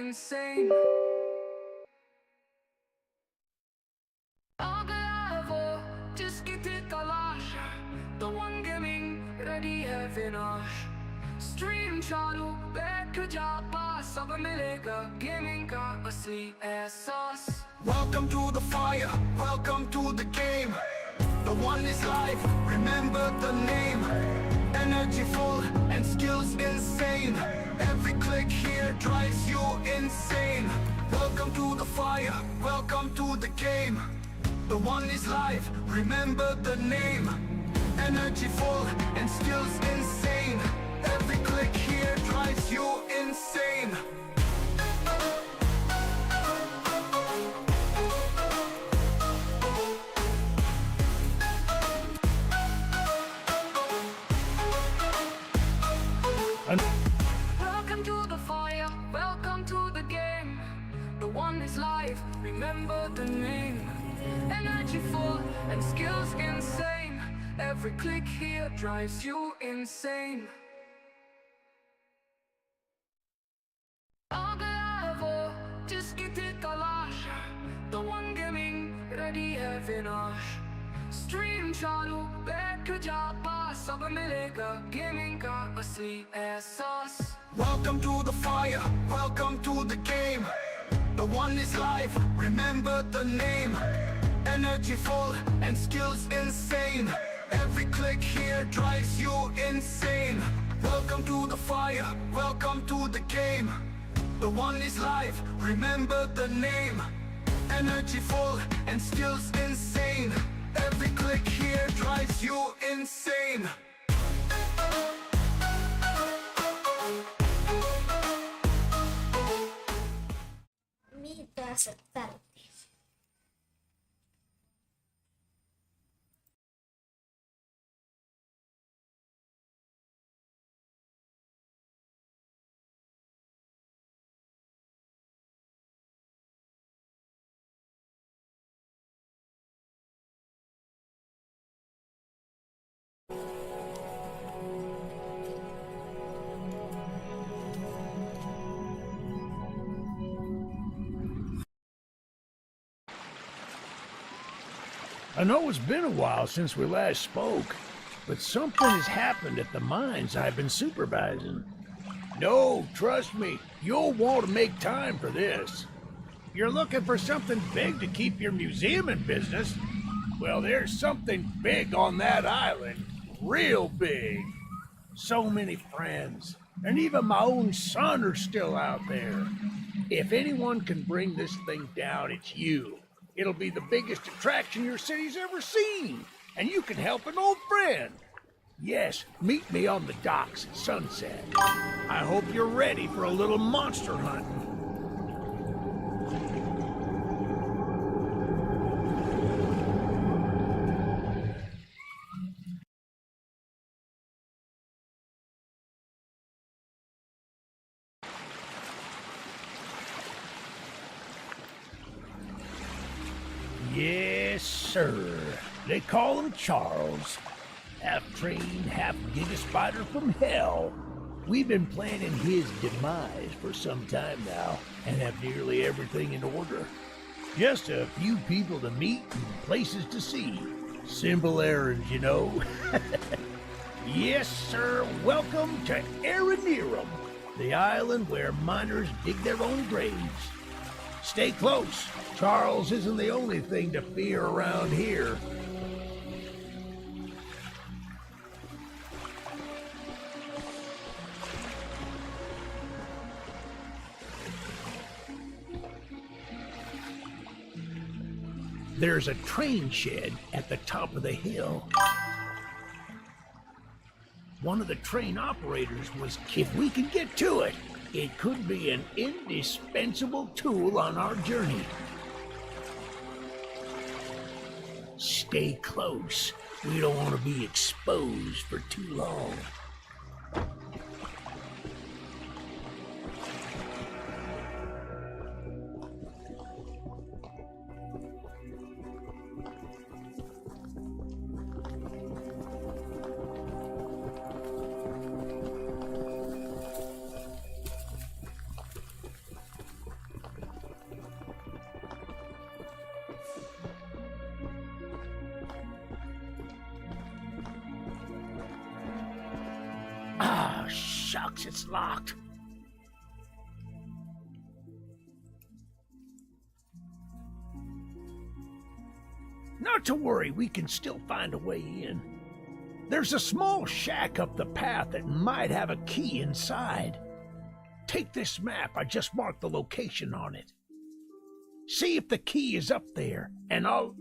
insane. अगला वो जिसकी थी तलाश, the one gaming ready है विनाश. Stream चालू बैठ जा पास, अब मिलेगा गेमिंग का असली एहसास. Welcome to the fire, welcome to the game. The one is live, remember the name. Energy full and skills insane. Every click here drives you insane. Welcome to the fire, welcome to the game. The one is live, remember the name. Energy full and skills insane. Every click here drives you insane. Welcome to the fire, welcome to the game. The one is live, remember the name. Energy full and skills insane. Every click here drives you insane. अगला वो जिसकी थी तलाश, the one gaming ready है विनाश. Stream चालू बैठ जा पास, अब मिलेगा गेमिंग का असली एहसास. Welcome to the fire, welcome to the game. The one is live, remember the name. Energy full and skills insane. Every click here drives you insane. Welcome to the fire, welcome to the game. The one is live, remember the name. Energy full and skills insane. Every click here drives you insane. Me to aceptar. I know it's been a while since we last spoke, but something has happened at the mines I've been supervising. No, trust me, you'll want to make time for this. You're looking for something big to keep your museum in business? Well, there's something big on that island. Real big. So many friends, and even my own son are still out there. If anyone can bring this thing down, it's you. It'll be the biggest attraction your city's ever seen, and you can help an old friend. Yes, meet me on the docks at sunset. I hope you're ready for a little monster hunting. Yes, sir. They call him Charles. Half-trained, half-giga-spider from hell. We've been planning his demise for some time now, and have nearly everything in order. Just a few people to meet and places to see. Simple errands, you know. Yes, sir. Welcome to Aranerum, the island where miners dig their own graves. Stay close. Charles isn't the only thing to fear around here. There's a train shed at the top of the hill. One of the train operators was, if we can get to it, it could be an indispensable tool on our journey. Stay close. We don't want to be exposed for too long. Shucks, it's locked. Not to worry, we can still find a way in. There's a small shack up the path that might have a key inside. Take this map, I just marked the location on it. See if the key is up there, and I'll...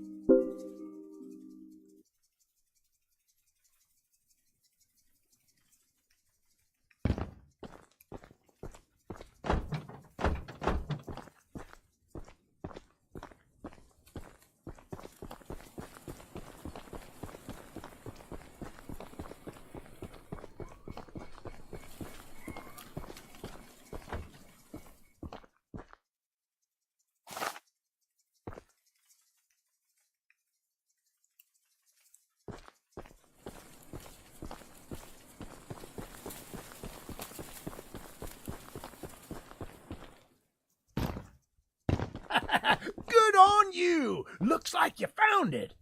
Good on you! Looks like you found it.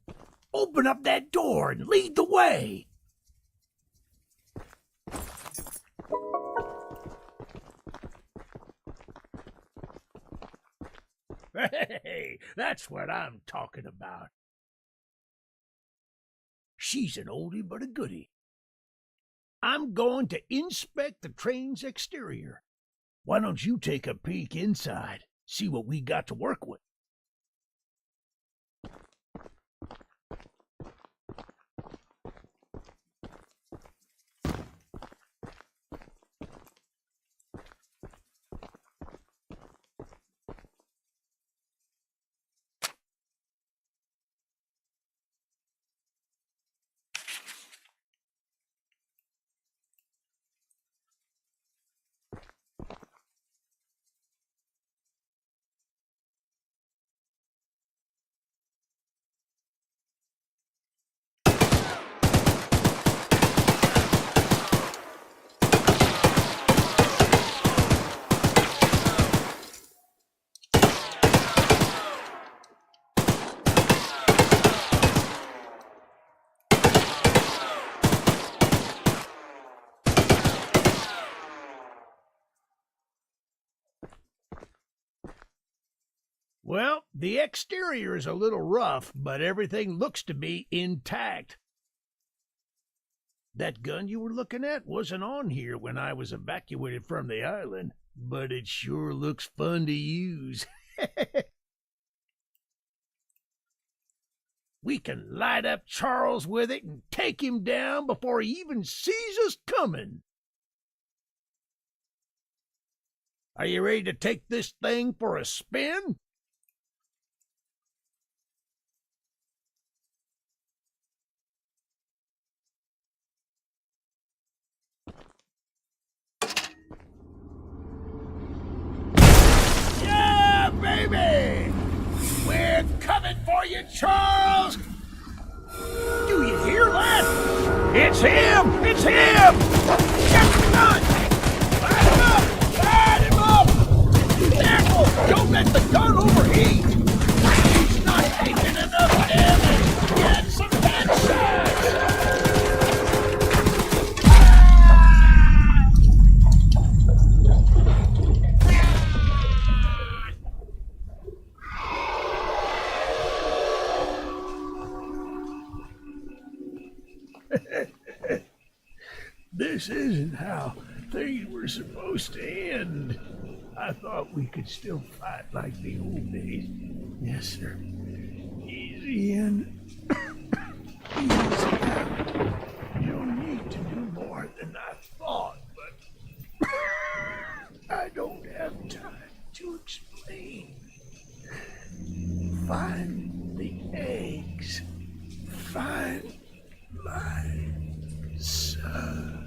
Open up that door and lead the way. Hey, that's what I'm talking about. She's an oldie but a goodie. I'm going to inspect the train's exterior. Why don't you take a peek inside? See what we got to work with. Well, the exterior is a little rough, but everything looks to be intact. That gun you were looking at wasn't on here when I was evacuated from the island, but it sure looks fun to use. We can light up Charles with it and take him down before he even sees us coming. Are you ready to take this thing for a spin? Yeah, baby! We're coming for you, Charles! Do you hear that? It's him! It's him! Get the gun! Light him up! Careful! Don't let the gun overheat! He's not taking enough damage! Get some headshots! This isn't how things were supposed to end. I thought we could still fight like the old days. Yes, sir. Easy in. Easy out. You don't need to do more than I thought, but I don't have time to explain. Find the eggs. Find my son.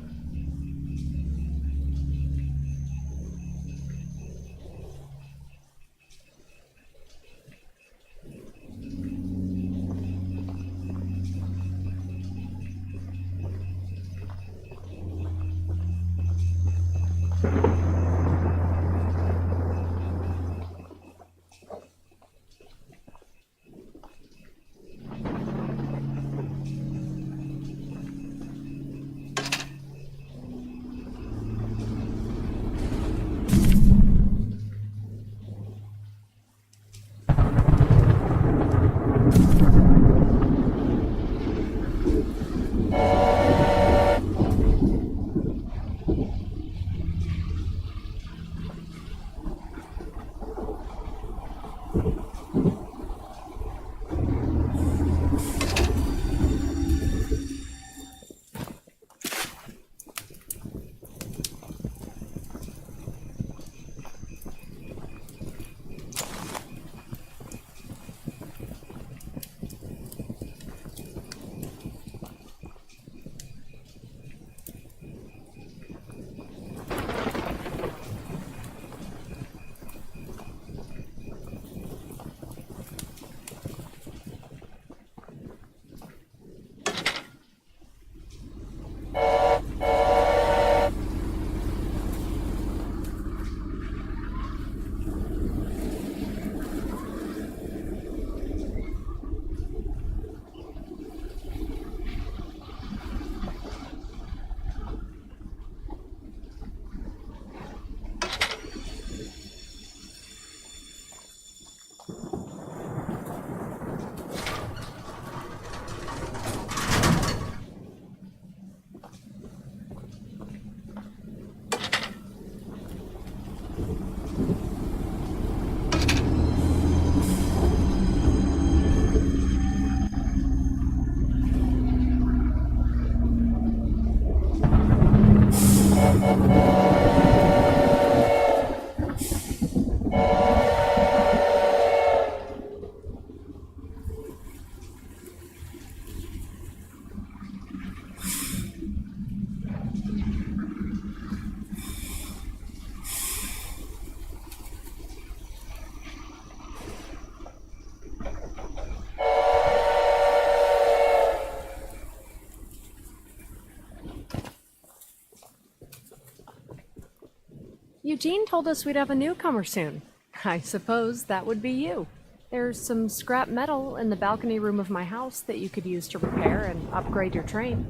Eugene told us we'd have a newcomer soon. I suppose that would be you. There's some scrap metal in the balcony room of my house that you could use to repair and upgrade your train.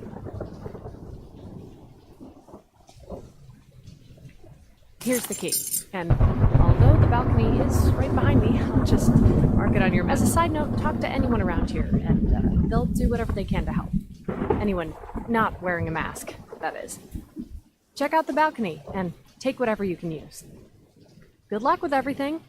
Here's the key, and although the balcony is right behind me, I'll just mark it on your map. As a side note, talk to anyone around here, and they'll do whatever they can to help. Anyone not wearing a mask, that is. Check out the balcony, and take whatever you can use. Good luck with everything.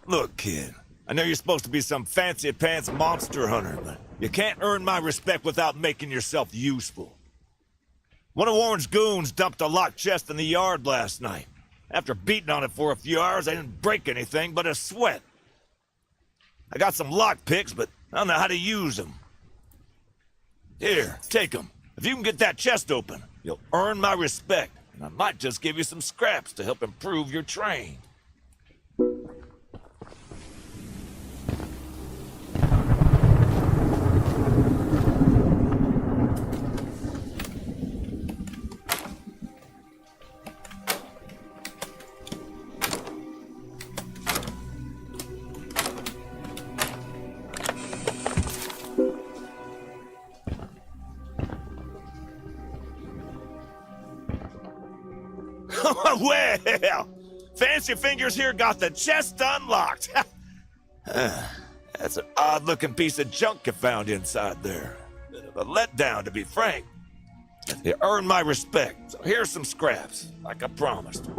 Look, kid, I know you're supposed to be some fancy-pants monster hunter, but you can't earn my respect without making yourself useful. One of Warren's goons dumped a locked chest in the yard last night. After beating on it for a few hours, I didn't break anything but a sweat. I got some lock picks, but I don't know how to use them. Here, take them. If you can get that chest open, you'll earn my respect, and I might just give you some scraps to help improve your train. Well, Fancy Fingers here got the chest unlocked. That's an odd-looking piece of junk you found inside there. Bit of a letdown, to be frank. You earned my respect, so here's some scraps, like I promised.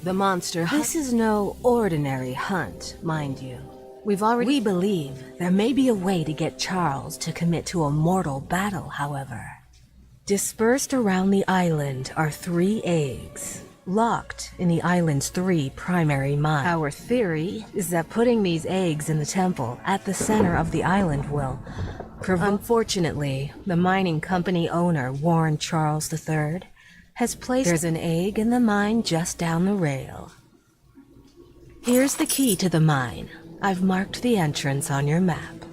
The monster hunt. This is no ordinary hunt, mind you. We believe there may be a way to get Charles to commit to a mortal battle, however. Dispersed around the island are 3 eggs, locked in the island's 3 primary mines. Our theory is that putting these eggs in the temple at the center of the island will Unfortunately, the mining company owner, Warren Charles III, has placed there's an egg in the mine just down the rail. Here's the key to the mine. I've marked the entrance on your map.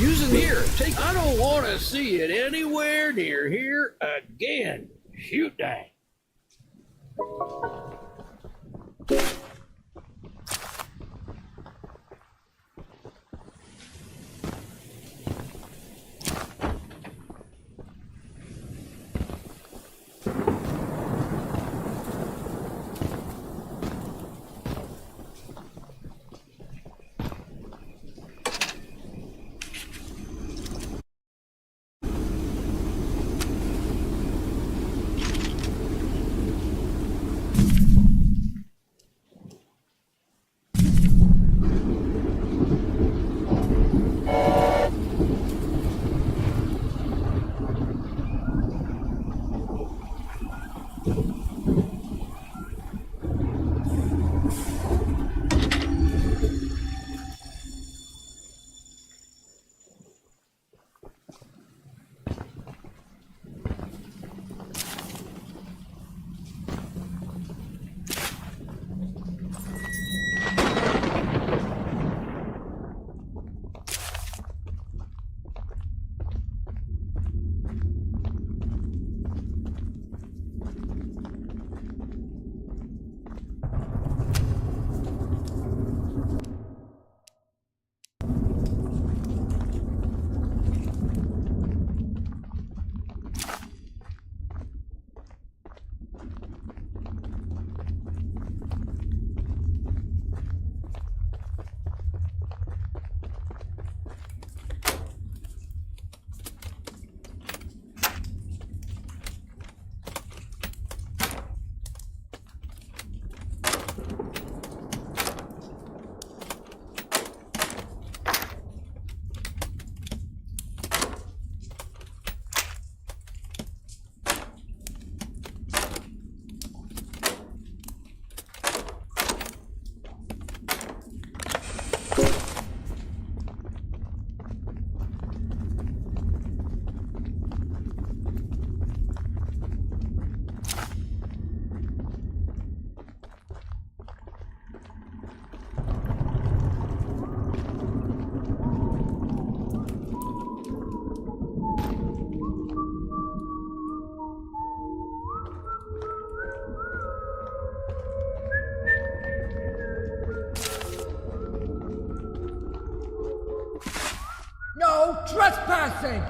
Using here. Take. I don't want to see it anywhere near here again. Shoot dang. No trespassing!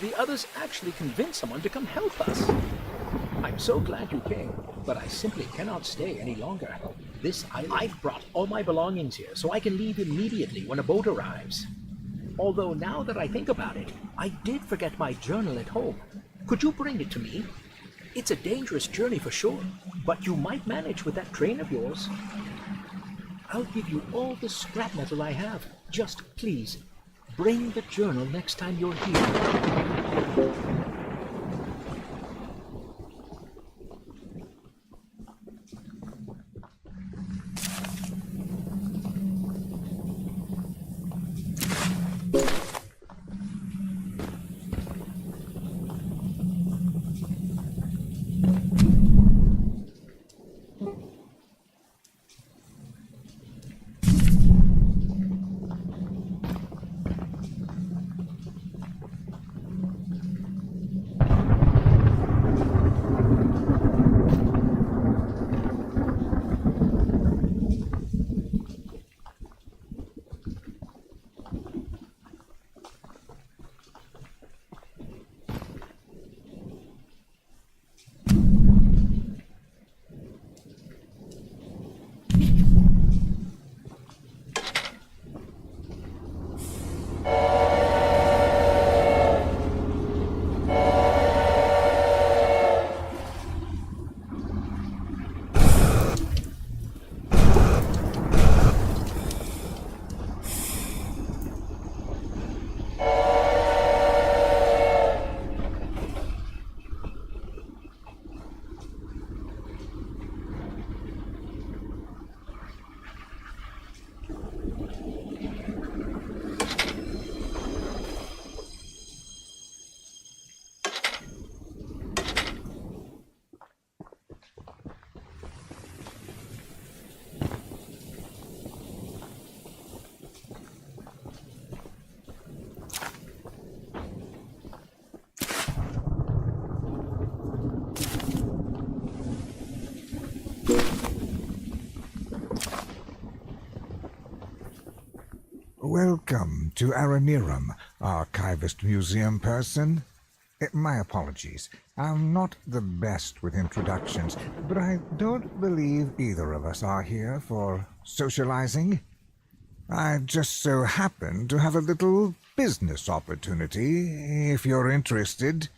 the others actually convinced someone to come help us. I'm so glad you came, but I simply cannot stay any longer. I've brought all my belongings here, so I can leave immediately when a boat arrives. Although now that I think about it, I did forget my journal at home. Could you bring it to me? It's a dangerous journey for sure, but you might manage with that train of yours. I'll give you all the scrap metal I have. Just please, bring the journal next time you're here. Welcome to Aranirum, Archivist Museum person. My apologies. I'm not the best with introductions, but I don't believe either of us are here for socializing. I just so happen to have a little business opportunity, if you're interested.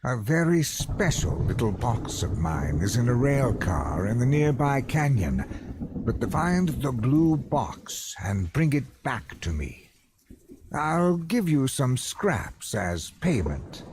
A very special little box of mine is in a rail car in the nearby canyon. But to find the blue box and bring it back to me, I'll give you some scraps as payment.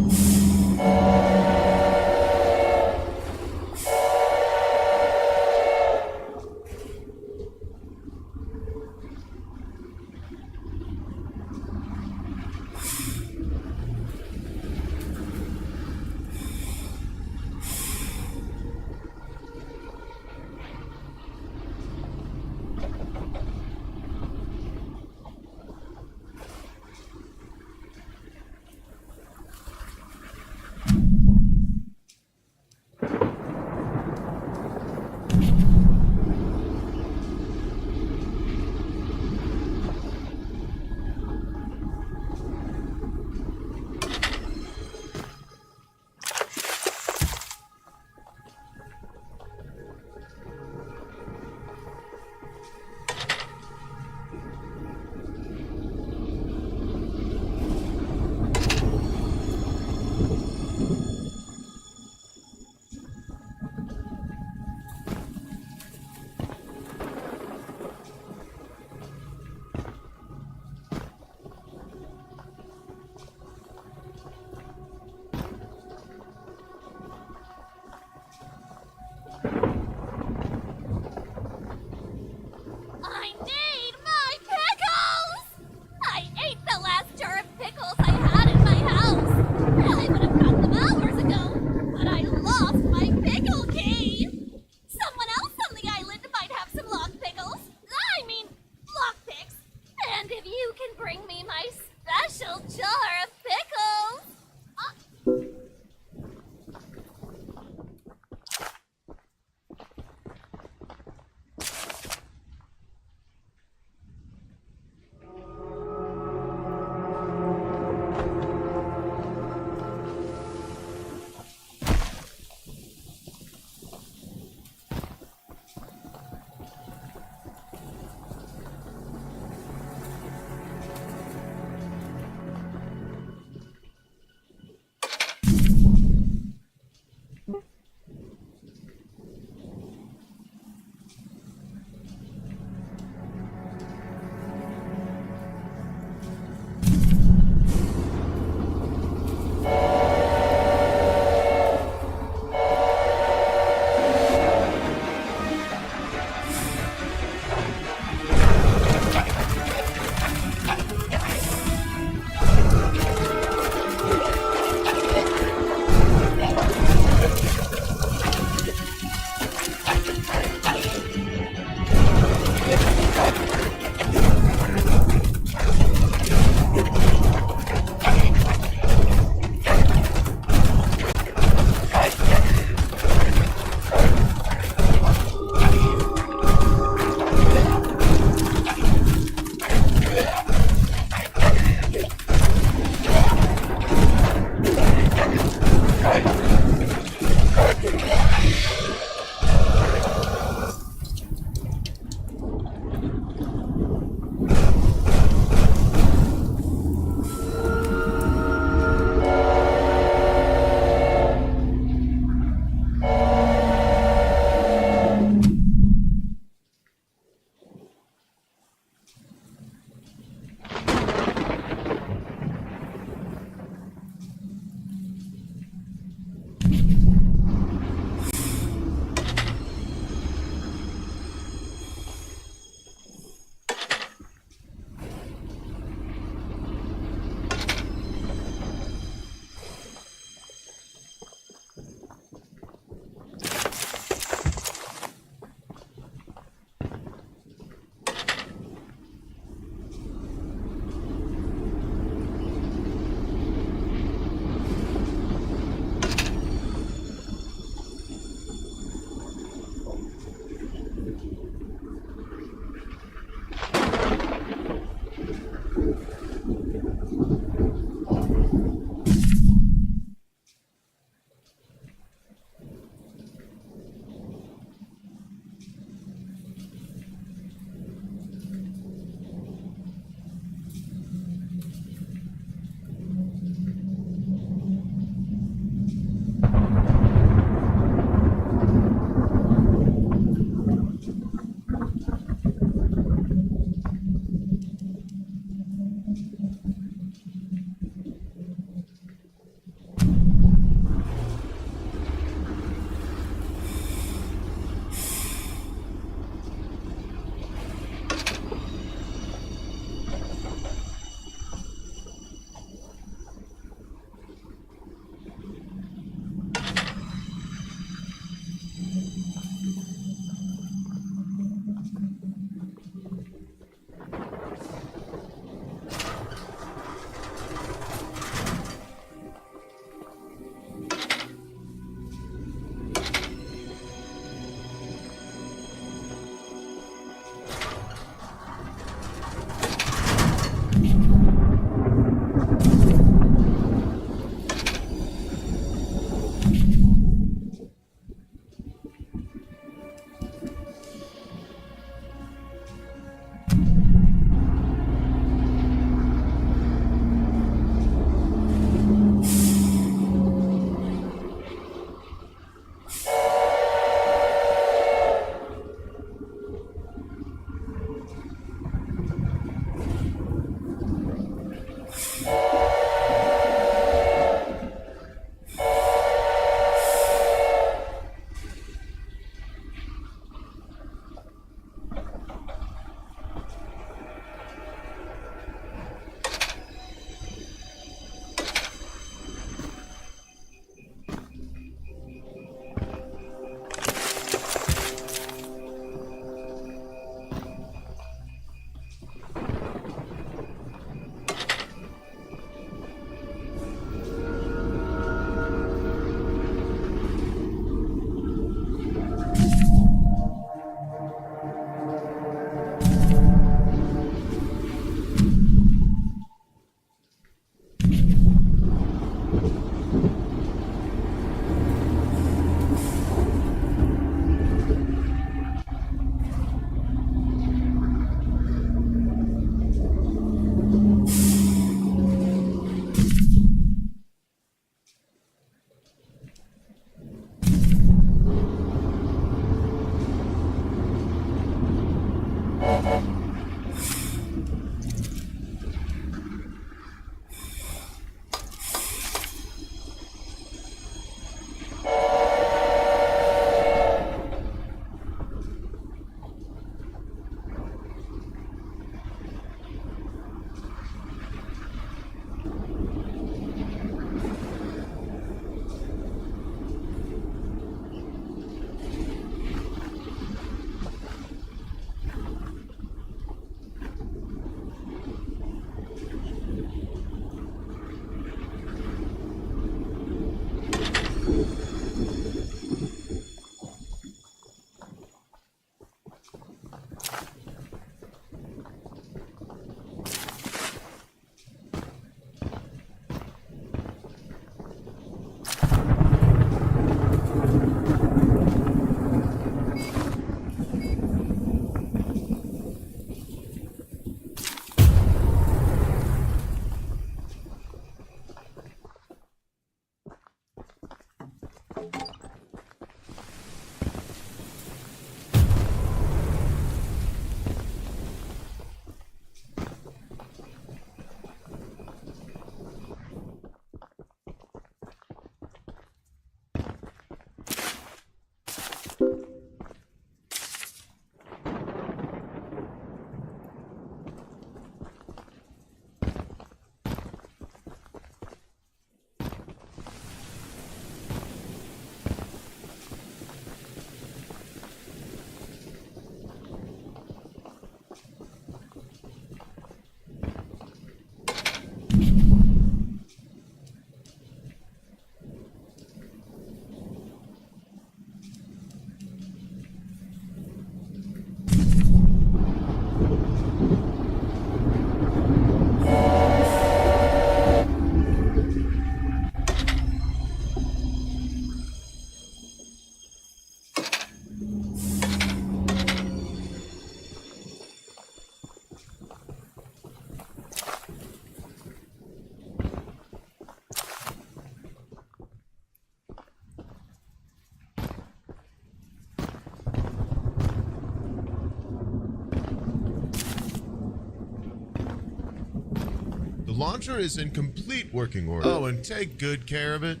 launcher is in complete working order. Oh, and take good care of it.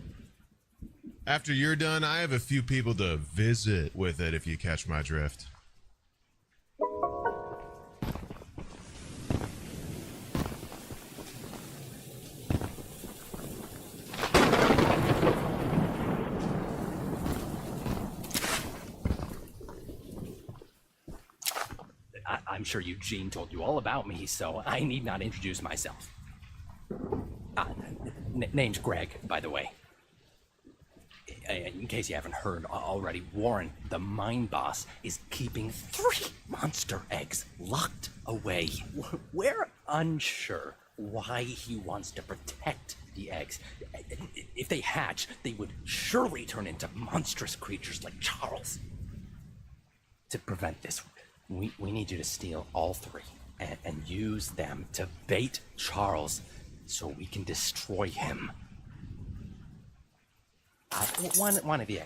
After you're done, I have a few people to visit with it, if you catch my drift. I'm sure Eugene told you all about me, so I need not introduce myself. Name's Greg, by the way. In case you haven't heard already, Warren, the mine boss, is keeping 3 monster eggs locked away. We're unsure why he wants to protect the eggs. If they hatch, they would surely turn into monstrous creatures like Charles. To prevent this, we need you to steal all 3 and use them to bait Charles so we can destroy him. One of you.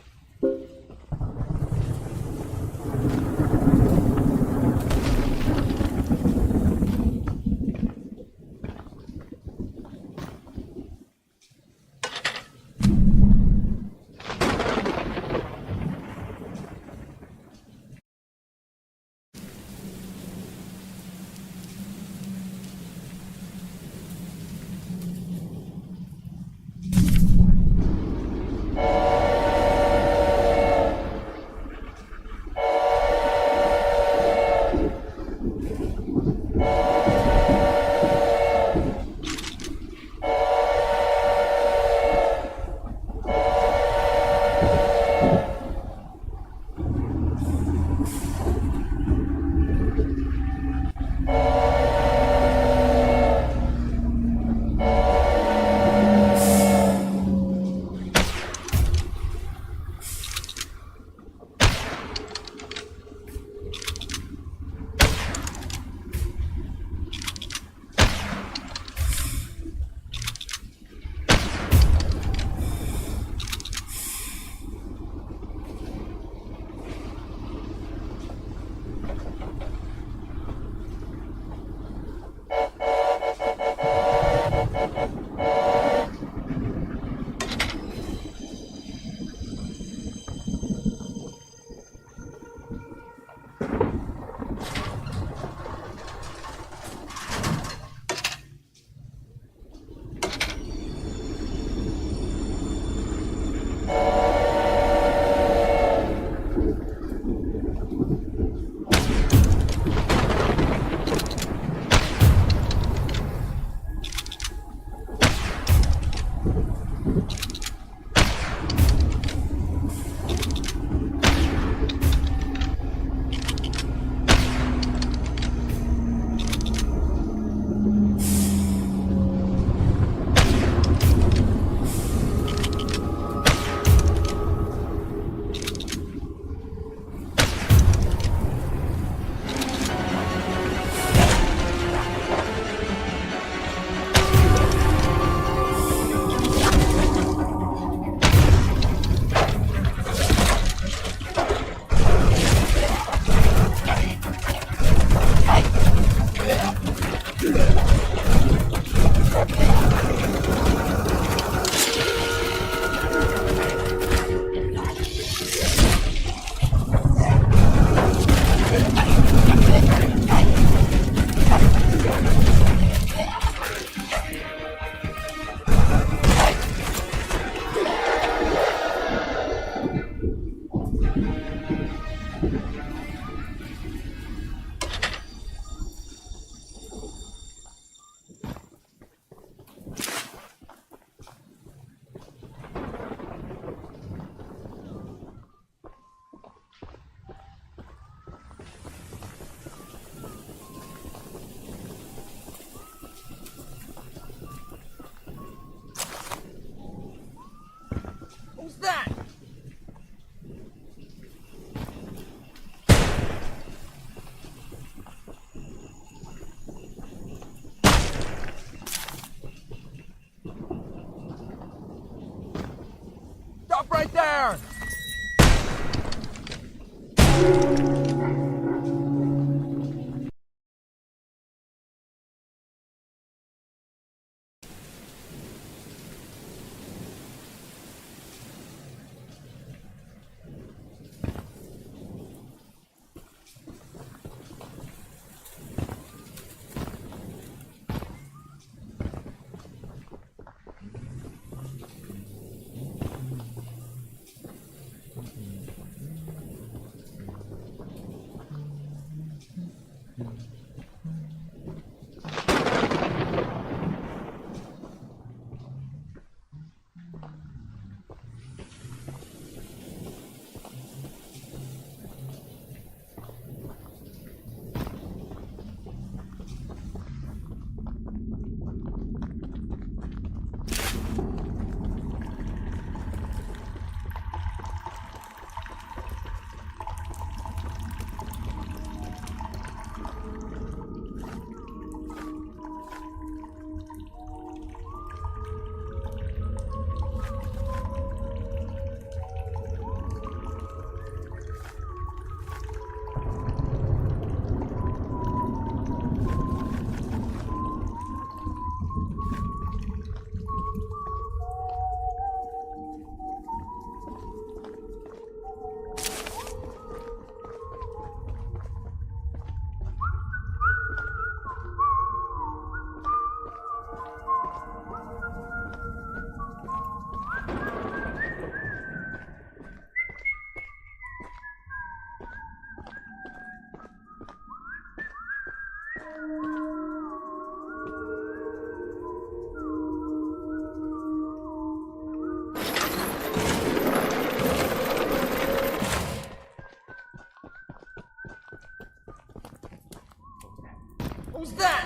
Who's that?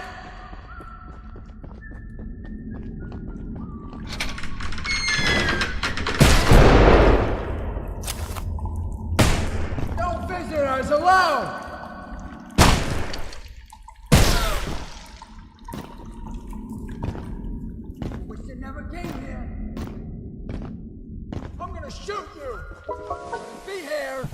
No visitors allowed! Wish you never came here. I'm gonna shoot you! Be here!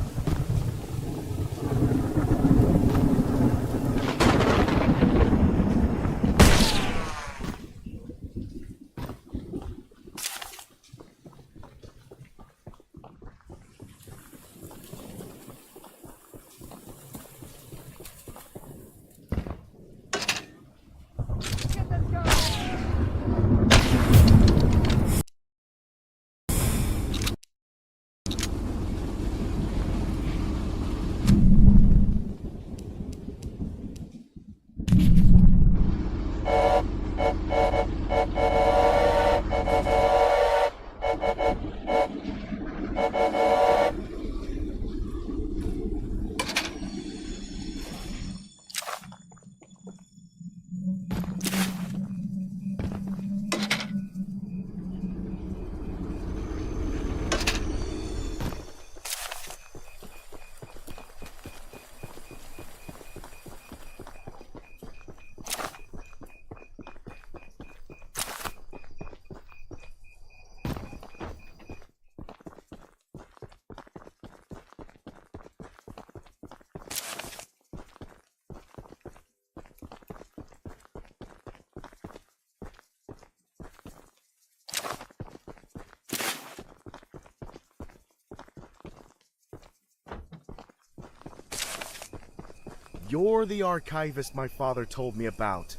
You're the archivist my father told me about.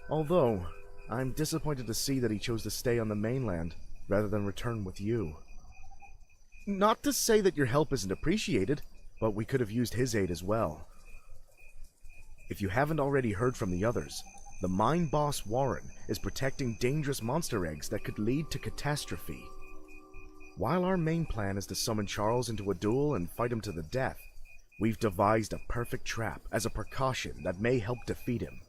Although, I'm disappointed to see that he chose to stay on the mainland rather than return with you. Not to say that your help isn't appreciated, but we could have used his aid as well. If you haven't already heard from the others, the mine boss Warren is protecting dangerous monster eggs that could lead to catastrophe. While our main plan is to summon Charles into a duel and fight him to the death, we've devised a perfect trap as a precaution that may help defeat him.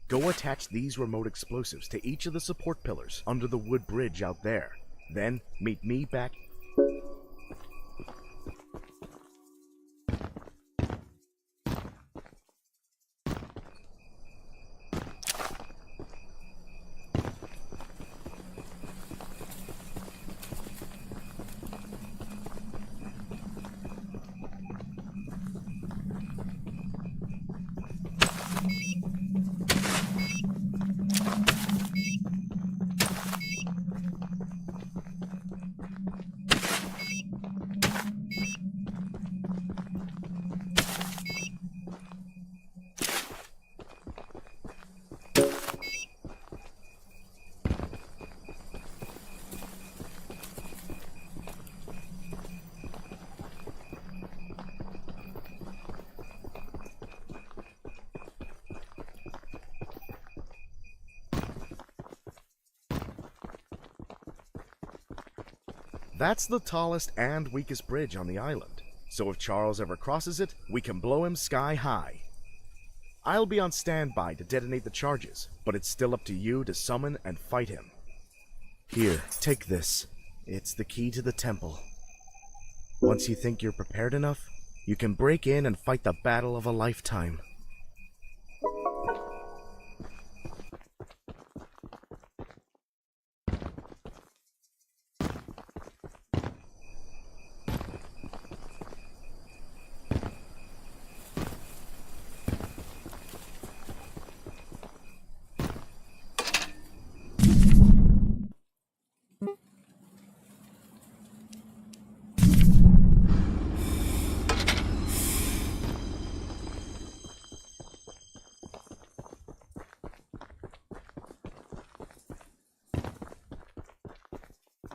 Go attach these remote explosives to each of the support pillars under the wood bridge out there. Then meet me back. That's the tallest and weakest bridge on the island, so if Charles ever crosses it, we can blow him sky high. I'll be on standby to detonate the charges, but it's still up to you to summon and fight him. Here, take this. It's the key to the temple. Once you think you're prepared enough, you can break in and fight the battle of a lifetime.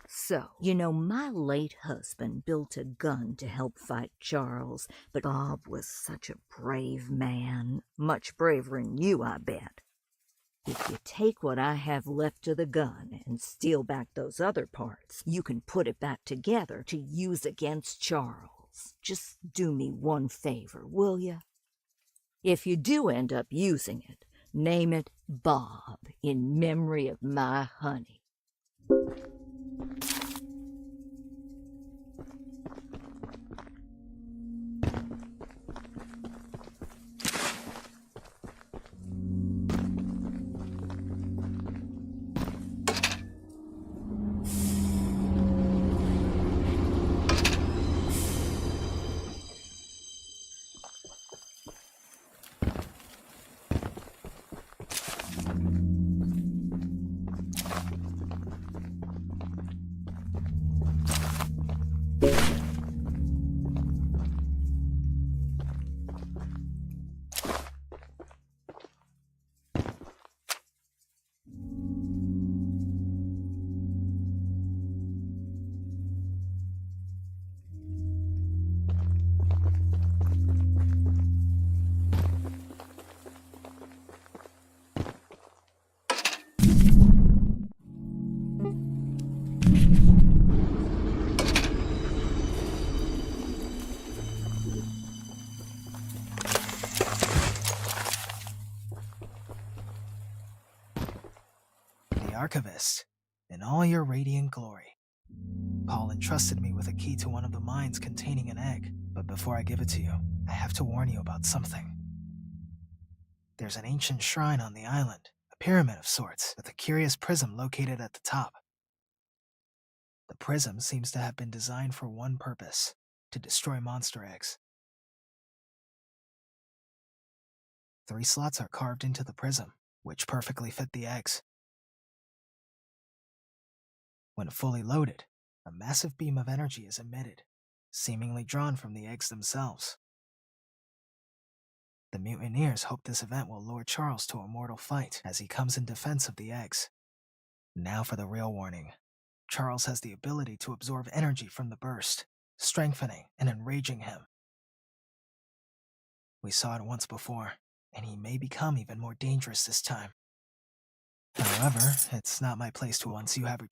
So, you know, my late husband built a gun to help fight Charles, but Bob was such a brave man. Much braver than you, I bet. If you take what I have left of the gun and steal back those other parts, you can put it back together to use against Charles. Just do me one favor, will you? If you do end up using it, name it Bob in memory of my honey. Archivist, in all your radiant glory. Paul entrusted me with a key to one of the mines containing an egg, but before I give it to you, I have to warn you about something. There's an ancient shrine on the island, a pyramid of sorts, with a curious prism located at the top. The prism seems to have been designed for one purpose, to destroy monster eggs. 3 slots are carved into the prism, which perfectly fit the eggs. When fully loaded, a massive beam of energy is emitted, seemingly drawn from the eggs themselves. The mutineers hope this event will lure Charles to a mortal fight as he comes in defense of the eggs. Now for the real warning. Charles has the ability to absorb energy from the burst, strengthening and enraging him. We saw it once before, and he may become even more dangerous this time. However, it's not my place to once you have a...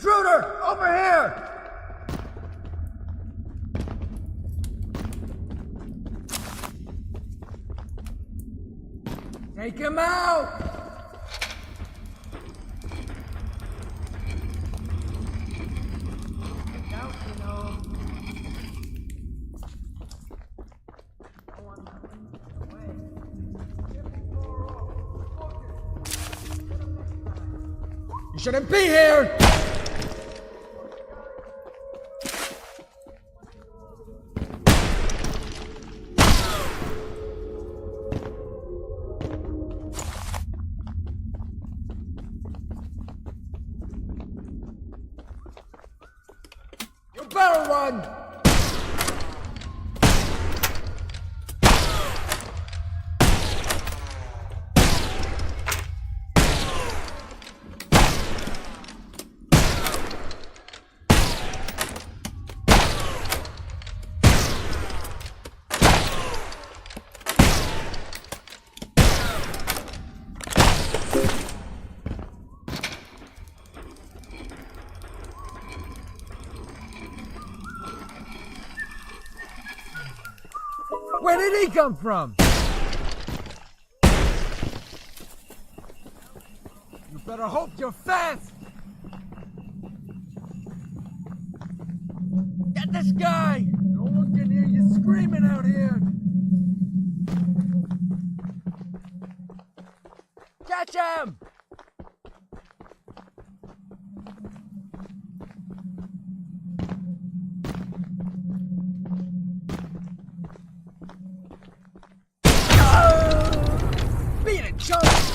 Intruder! Over here! Take him out! You shouldn't be here! You better run! Where did he come from? You better hope you're fast! Get this guy! No one can hear you screaming out here! Catch him! Beat it, Charles!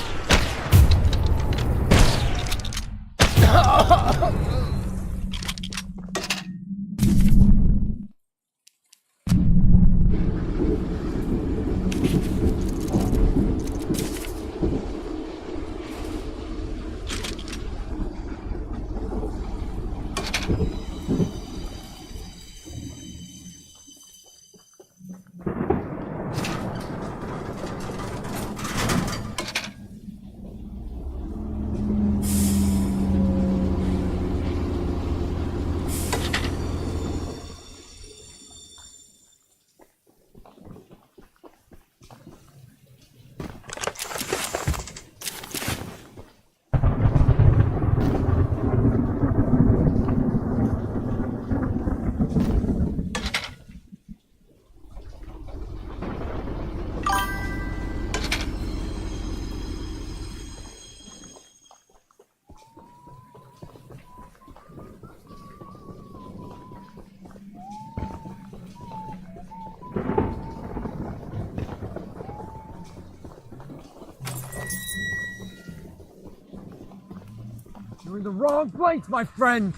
You're in the wrong place, my friend!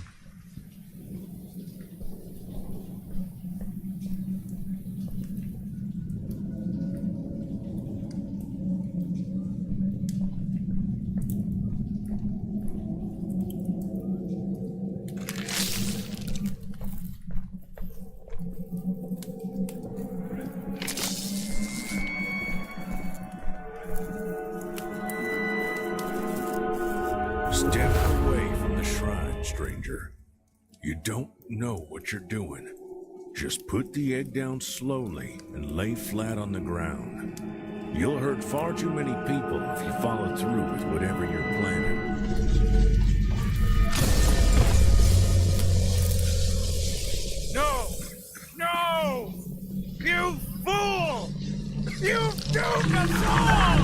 Step away from the shrine, stranger. You don't know what you're doing. Just put the egg down slowly and lay flat on the ground. You'll hurt far too many people if you follow through with whatever you're planning. No! No! You fool! You doomed us all!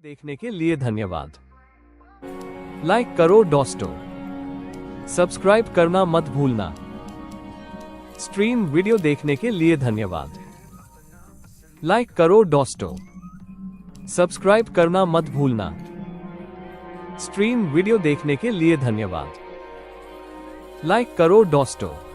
देखने के लिए धन्यवाद। Like करो दोस्तों, subscribe करना मत भूलना। Stream video देखने के लिए धन्यवाद। लाइक करो दोस्तों, सब्सक्राइब करना मत भूलना। स्ट्रीम वीडियो देखने के लिए धन्यवाद। लाइक करो दोस्तों।